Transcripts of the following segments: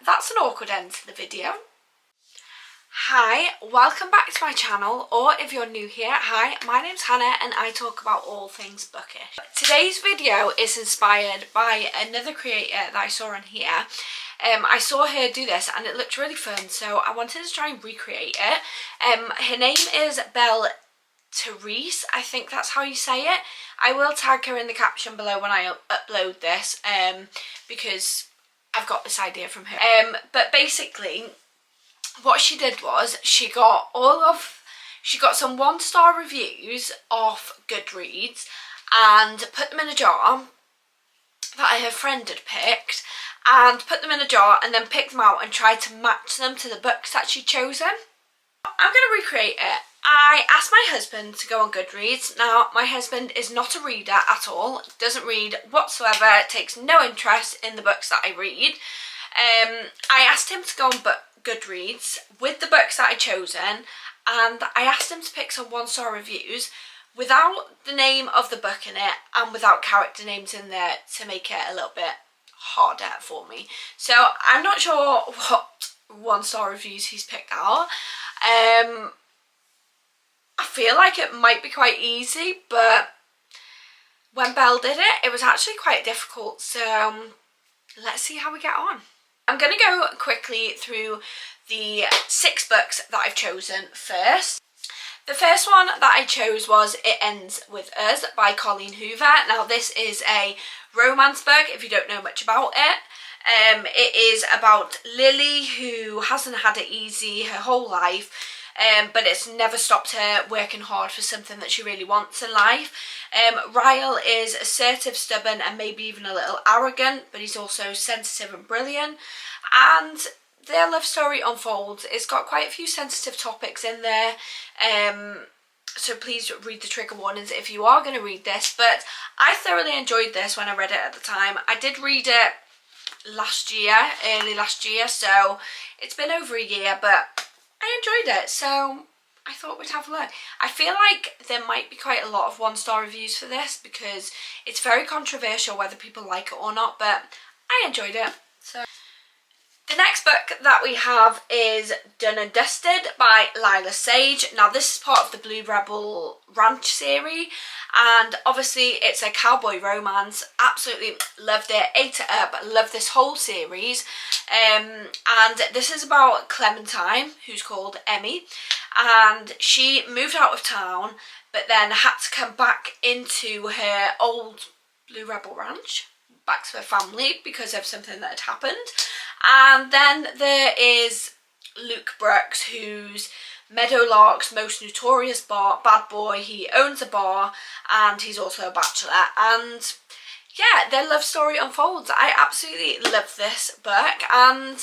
that's an awkward end to the video. Hi, welcome back to my channel, or if you're new here, hi, my name's Hannah and I talk about all things bookish. Today's video is inspired by another creator that I saw on here. I saw her do this and it looked really fun, so I wanted to try and recreate it. Her name is Belle Therese, I think that's how you say it. I will tag her in the caption below when I upload this, because I've got this idea from her. But basically, what she did was she got some 1-star reviews off Goodreads and put them in a jar that her friend had picked, and put them in a jar and then picked them out and tried to match them to the books that she'd chosen. I'm going to recreate it. I asked my husband to go on Goodreads. Now, my husband is not a reader at all, doesn't read whatsoever, takes no interest in the books that I read. I asked him to go on Goodreads with the books that I'd chosen, and I asked him to pick some 1-star reviews without the name of the book in it and without character names in there to make it a little bit harder for me. So I'm not sure what 1-star reviews he's picked out. I feel like it might be quite easy, but when Belle did it, it was actually quite difficult, so let's see how we get on. I'm going to go quickly through the 6 books that I've chosen first. The first one that I chose was It Ends With Us by Colleen Hoover. Now, this is a romance book, if you don't know much about it. It is about Lily, who hasn't had it easy her whole life, but it's never stopped her working hard for something that she really wants in life. Ryle is assertive, stubborn, and maybe even a little arrogant, but he's also sensitive and brilliant. And their love story unfolds. It's got quite a few sensitive topics in there, so please read the trigger warnings if you are going to read this. But I thoroughly enjoyed this when I read it at the time. I did read it early last year, so it's been over a year, but I enjoyed it, so I thought we'd have a look. I feel like there might be quite a lot of 1-star reviews for this because it's very controversial whether people like it or not, but I enjoyed it. So the next book that we have is Done and Dusted by Lila Sage. Now, this is part of the Blue Rebel Ranch series, and obviously it's a cowboy romance. Absolutely loved it, ate it up, loved this whole series. And this is about Clementine, who's called Emmy, and she moved out of town but then had to come back into her old Blue Rebel Ranch, back to her family because of something that had happened. And then there is Luke Brooks, who's Meadowlark's most notorious bad boy. He owns a bar and he's also a bachelor, and yeah, their love story unfolds. I absolutely love this book, and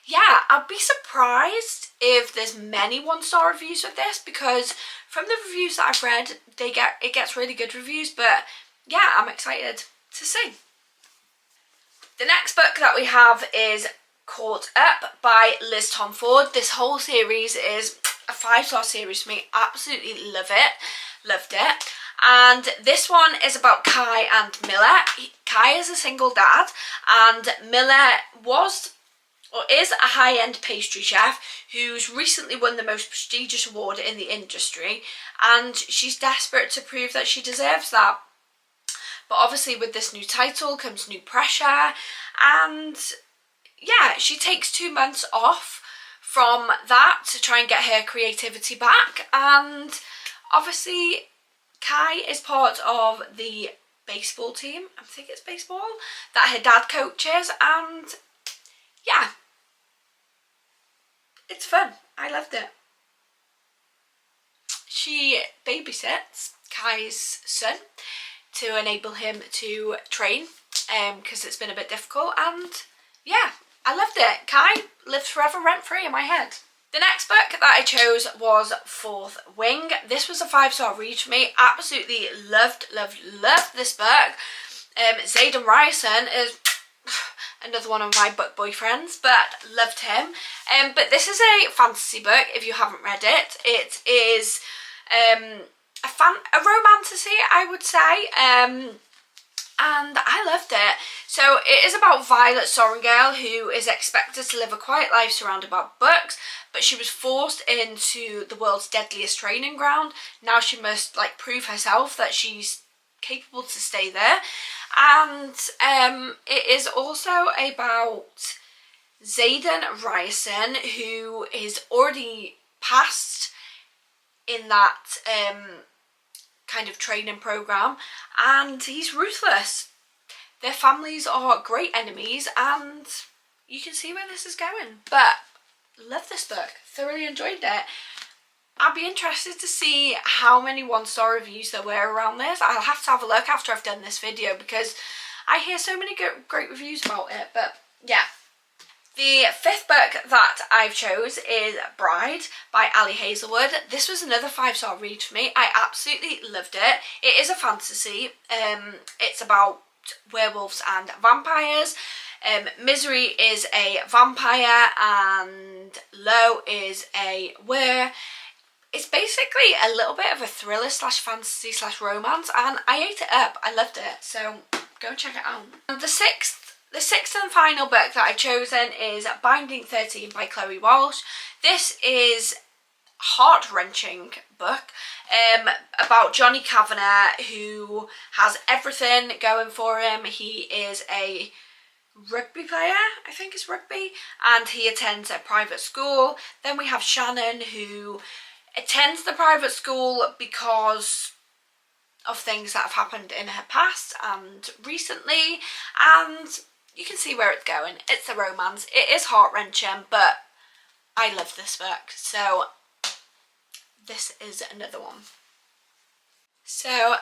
yeah, I'd be surprised if there's many 1-star reviews with this, because from the reviews that I've read, it gets really good reviews. But yeah, I'm excited to see. The next book that we have is Caught Up by Liz Tomforde. This whole series is a 5-star series for me. Absolutely love it. Loved it. And this one is about Kai and Miller. Kai is a single dad, and Miller is a high-end pastry chef who's recently won the most prestigious award in the industry, and she's desperate to prove that she deserves that. But obviously with this new title comes new pressure, and yeah, she takes 2 months off from that to try and get her creativity back. And obviously Kai is part of the baseball team, I think it's baseball, that her dad coaches, and yeah, it's fun. I loved it. She babysits Kai's son to enable him to train, because it's been a bit difficult, and yeah, I loved it. Kai lives forever rent-free in my head. The next book that I chose was Fourth Wing. This was a 5-star read for me. Absolutely loved this book. Zayden Ryerson is another one of my book boyfriends, but loved him. But this is a fantasy book, if you haven't read it. It is a romantasy, I would say. And I loved it. So it is about Violet Sorrengail, who is expected to live a quiet life surrounded by books, but she was forced into the world's deadliest training ground. Now she must like prove herself that she's capable to stay there. And it is also about Xaden Ryerson, who is already passed in that kind of training program, and he's ruthless. Their families are great enemies, and you can see where this is going. But love this book, thoroughly enjoyed it. I'd be interested to see how many 1-star reviews there were around this. I'll have to have a look after I've done this video, because I hear so many great reviews about it. But yeah. The 5th book that I've chose is Bride by Ali Hazelwood. This was another 5-star read for me. I absolutely loved it. It is a fantasy. It's about werewolves and vampires. Misery is a vampire and Lo is a were. It's basically a little bit of a thriller slash fantasy slash romance, and I ate it up. I loved it, so go and check it out. And the sixth and final book that I've chosen is Binding 13 by Chloe Walsh. This is a heart-wrenching book about Johnny Kavanagh, who has everything going for him. He is a rugby player, I think it's rugby, and he attends a private school. Then we have Shannon, who attends the private school because of things that have happened in her past and recently, and you can see where it's going. It's a romance. It is heart-wrenching, but I love this book, so this is another one. So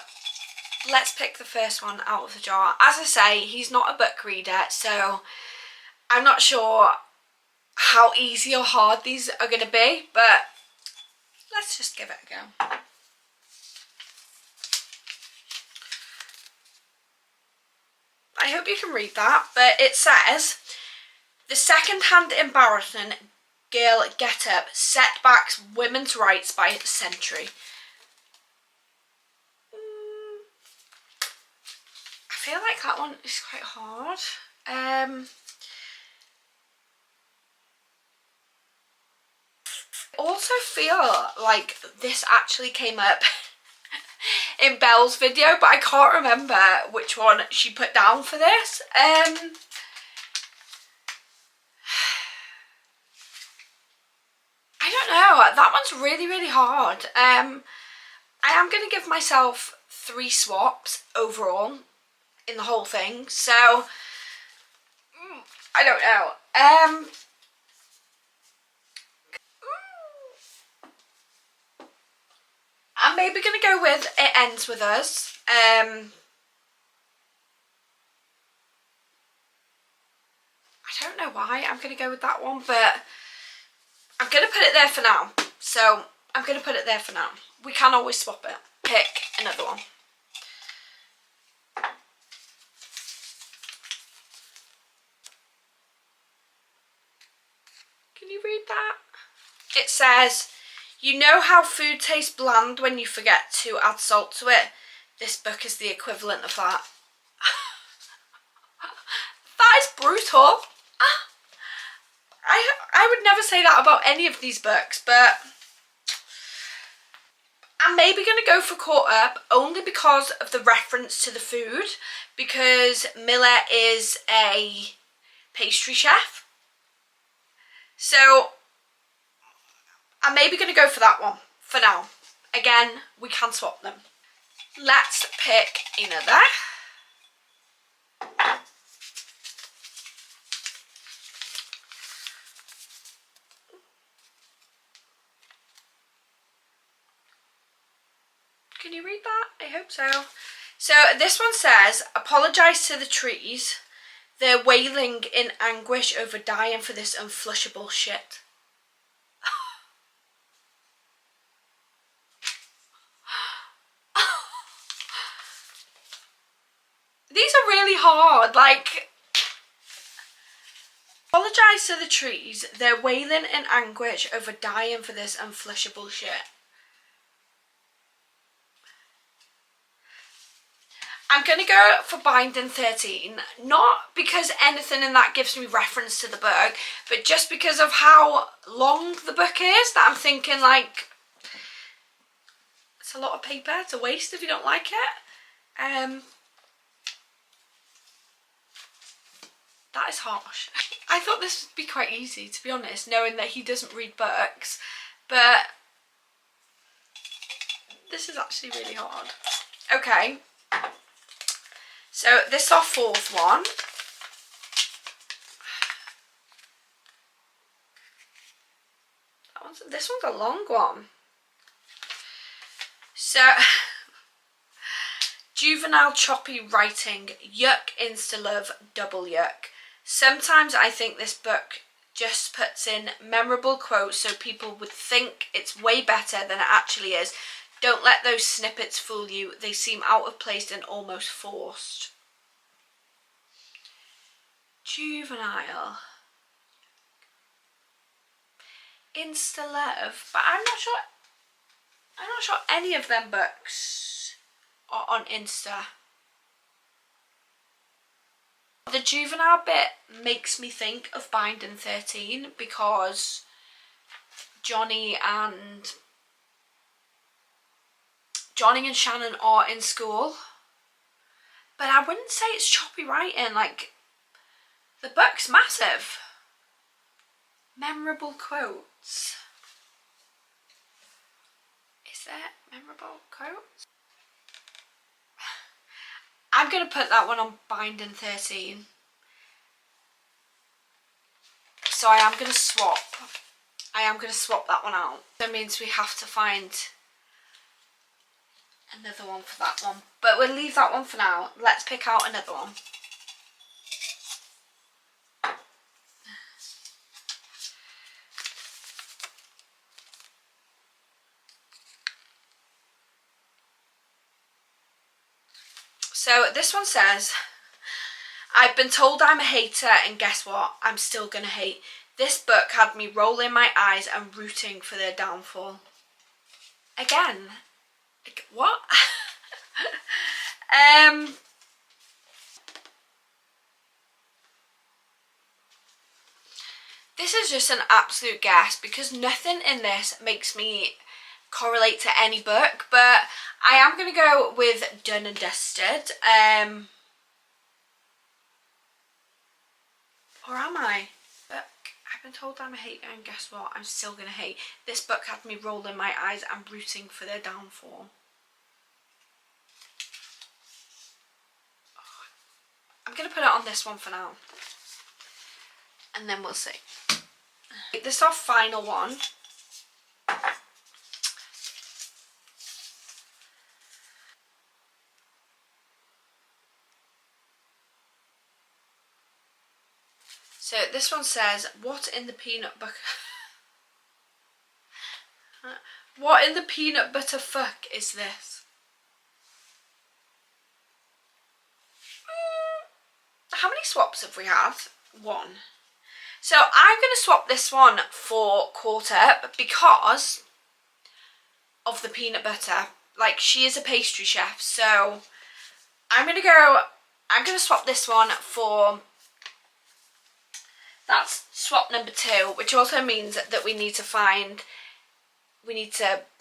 let's pick the first one out of the jar. As I say, he's not a book reader, so I'm not sure how easy or hard these are going to be, but let's just give it a go. I hope you can read that, but it says, the second-hand embarrassment girl get-up setbacks women's rights by century. I feel like that one is quite hard. Also feel like this actually came up in Belle's video, but I can't remember which one she put down for this. I don't know, that one's really hard. I am going to give myself 3 swaps overall in the whole thing, so I don't know. I'm maybe going to go with It Ends With Us. I don't know why I'm going to go with that one, but I'm going to put it there for now. So I'm going to put it there for now. We can always swap it. Pick another one. Can you read that? It says, you know how food tastes bland when you forget to add salt to it? This book is the equivalent of that. That is brutal. I would never say that about any of these books, but I'm maybe going to go for Caught Up only because of the reference to the food, because Miller is a pastry chef. So I'm maybe going to go for that one for now. Again, we can swap them. Let's pick another. Can you read that? I hope so. So this one says, apologise to the trees. They're wailing in anguish over dying for this unflushable shit. These are really hard. Like, apologise to the trees. They're wailing in anguish over dying for this unflushable shit. I'm going to go for Binding 13, not because anything in that gives me reference to the book, but just because of how long the book is, that I'm thinking like, it's a lot of paper, it's a waste if you don't like it. That is harsh. I thought this would be quite easy, to be honest, knowing that he doesn't read books, but this is actually really hard. Okay, so this is our fourth one. This one's a long one. So, juvenile choppy writing, yuck, insta-love, double yuck. Sometimes I think this book just puts in memorable quotes so people would think it's way better than it actually is. Don't let those snippets fool you. They seem out of place and almost forced. Juvenile. Insta-love. But I'm not sure any of them books are on Insta. The juvenile bit makes me think of Binding 13 because Johnny and Shannon are in school. But I wouldn't say it's choppy writing, like the book's massive. Memorable quotes. Is there memorable quotes? I'm going to put that one on Binding 13. So I am going to swap that one out. That means we have to find another one for that one. But we'll leave that one for now. Let's pick out another one. So this one says, I've been told I'm a hater and guess what? I'm still gonna hate. This book had me rolling my eyes and rooting for their downfall. Again, like, what? This is just an absolute guess because nothing in this makes me correlate to any book, but I am going to go with Done and Dusted. Or am I? Book. I've been told I'm a hater and guess what? I'm still going to hate. This book had me rolling my eyes and rooting for their downfall. I'm going to put it on this one for now. And then we'll see. This is our final one. So this one says, what in the peanut butter... What in the peanut butter fuck is this? How many swaps have we had? One. So I'm going to swap this one for Caught Up because of the peanut butter. Like, she is a pastry chef, so I'm going to swap this one for... That's swap number 2, which also means that we need to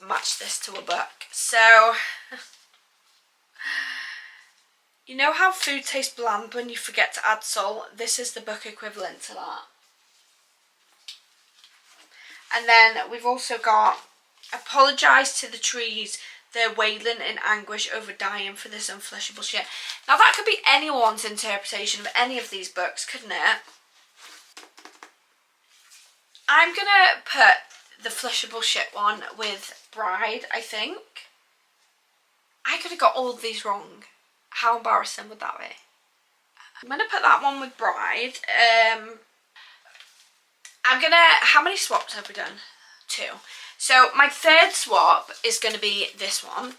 match this to a book. So, you know how food tastes bland when you forget to add salt? This is the book equivalent to that. And then we've also got Apologise to the trees, they're wailing in anguish over dying for this unflushable shit. Now that could be anyone's interpretation of any of these books, couldn't it? I'm going to put the flushable shit one with Bride, I think. I could have got all of these wrong. How embarrassing would that be? I'm going to put that one with Bride. How many swaps have we done? 2. So my third swap is going to be this one.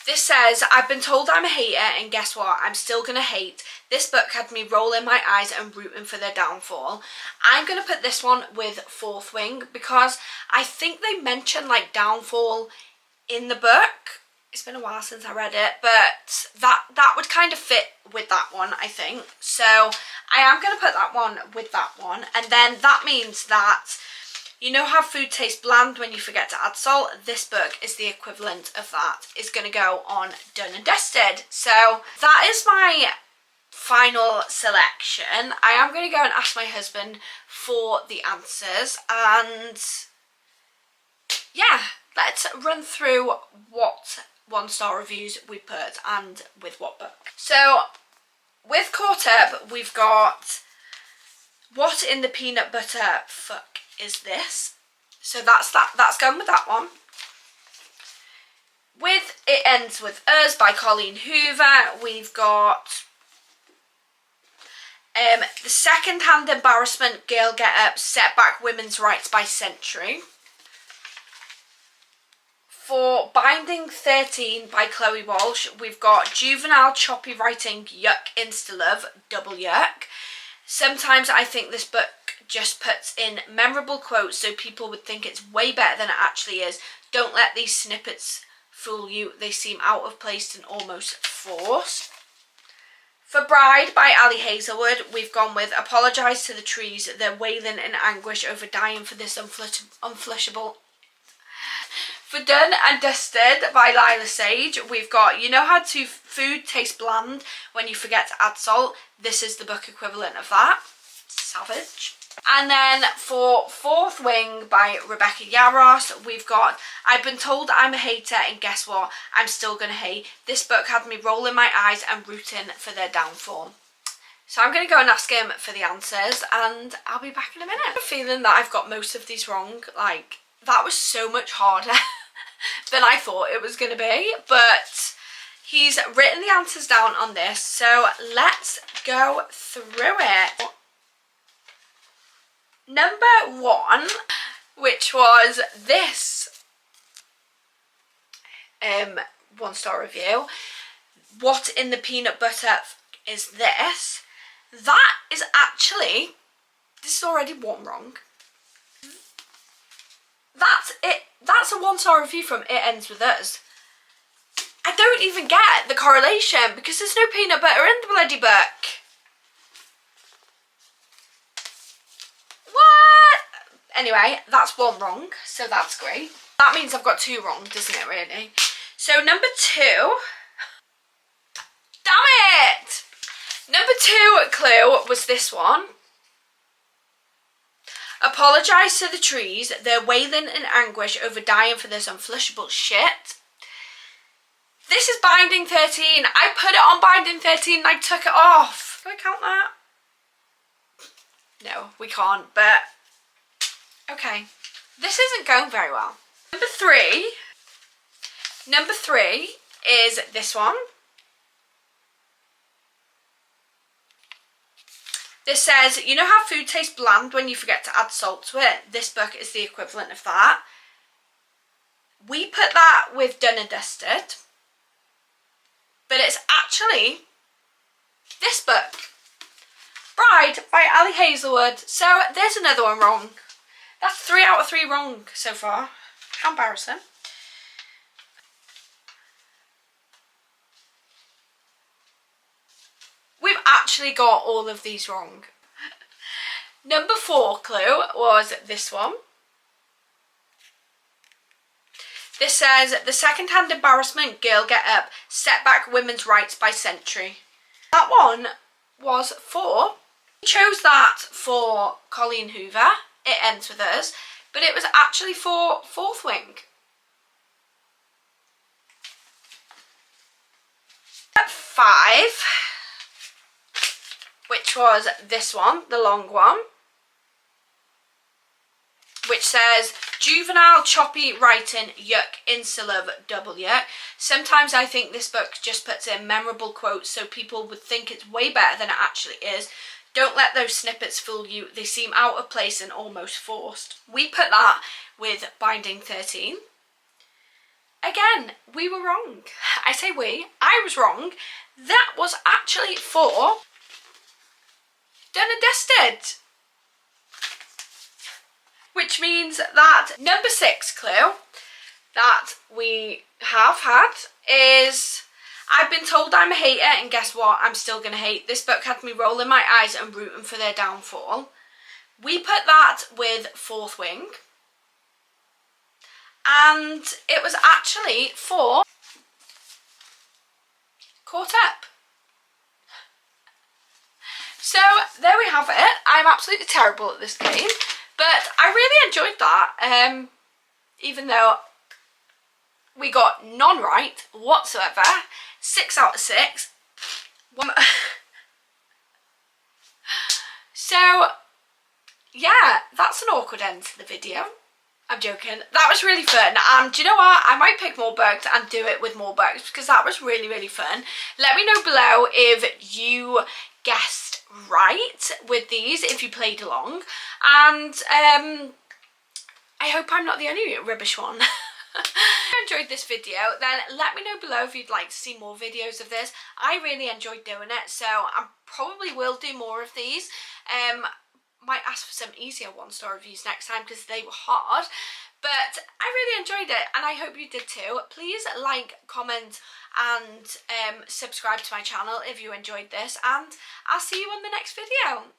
This says, I've been told I'm a hater and guess what? I'm still going to hate. This book had me rolling my eyes and rooting for their downfall. I'm going to put this one with Fourth Wing because I think they mention like downfall in the book. It's been a while since I read it, but that would kind of fit with that one, I think. So I am going to put that one with that one. And then that means that, you know how food tastes bland when you forget to add salt? This book is the equivalent of that. It's going to go on Done and Dusted. So that is my final selection. I am going to go and ask my husband for the answers, and yeah, let's run through what 1-star reviews we put and with what book. So with Caught Up, we've got What in the Peanut Butter Fuck Is This? So that's going with that one. With It Ends With Us by Colleen Hoover, we've got The Second-Hand Embarrassment, Girl Get Up, Set Back Women's Rights by Century. For Binding 13 by Chloe Walsh, we've got Juvenile Choppy Writing, Yuck Insta-Love, Double Yuck. Sometimes I think this book just puts in memorable quotes so people would think it's way better than it actually is. Don't let these snippets fool you. They seem out of place and almost forced. For Bride by Ali Hazelwood, we've gone with Apologise to the Trees. They're wailing in anguish over dying for this unflushable. For Done and Dusted by Lila Sage, we've got You Know How Food Tastes Bland When You Forget to Add Salt. This is the book equivalent of that. Savage. And then for Fourth Wing by Rebecca Yarros, we've got I've Been Told I'm a Hater, and guess what? I'm still gonna hate. This book had me rolling my eyes and rooting for their downfall. So I'm going to go and ask him for the answers, and I'll be back in a minute. I have a feeling that I've got most of these wrong. Like, that was so much harder than I thought it was going to be, but he's written the answers down on this, so let's go through it. Number 1, which was this 1-star review, What in the Peanut Butter Is This? That is actually, this is already one wrong. That's it. That's a 1-star review from It Ends With Us. I don't even get the correlation because there's no peanut butter in the bloody book. What? Anyway, that's one wrong, so that's great. That means I've got 2 wrong, doesn't it, really? So number 2, damn it! Number 2 clue was this one. Apologise to the trees. They're wailing in anguish over dying for this unflushable shit. This is Binding 13. I put it on Binding 13 and I took it off. Can I count that? No, we can't, but okay. This isn't going very well. Number three is this one. This says, you know how food tastes bland when you forget to add salt to it? This book is the equivalent of that. We put that with Done and Dusted, but it's actually this book, Bride by Ali Hazelwood. So there's another one wrong. That's 3 out of 3 wrong so far. How embarrassing. We've actually got all of these wrong. Number 4 clue was this one. This says, the second-hand embarrassment, girl get up, set back women's rights by Century. That one was 4. We chose that for Colleen Hoover, It Ends With Us, but it was actually for Fourth Wing. At 5, which was this one, the long one, which says, juvenile choppy writing, yuck, insta-love, double yuck. Sometimes I think this book just puts in memorable quotes so people would think it's way better than it actually is. Don't let those snippets fool you. They seem out of place and almost forced. We put that with Binding 13. Again, we were wrong. I say we, I was wrong. That was actually for Done and Dusted. Which means that number 6 clue, that we have had is I've been told I'm a hater, and guess what? I'm still going to hate. This book had me rolling my eyes and rooting for their downfall. We put that with Fourth Wing, and it was actually for Caught Up. So there we have it. I'm absolutely terrible at this game, but I really enjoyed that, even though we got none right whatsoever. 6 out of 6. So yeah, that's an awkward end to the video. I'm joking. That was really fun, and do you know what? I might pick more books and do it with more books because that was really, really fun. Let me know below if you guessed right with these, if you played along, and I hope I'm not the only rubbish one. If you enjoyed this video, then let me know below if you'd like to see more videos of this. I really enjoyed doing it, so I probably will do more of these. Might ask for some easier one-star reviews next time because they were hard, but I really enjoyed it and I hope you did too. Please like, comment and subscribe to my channel if you enjoyed this, and I'll see you in the next video.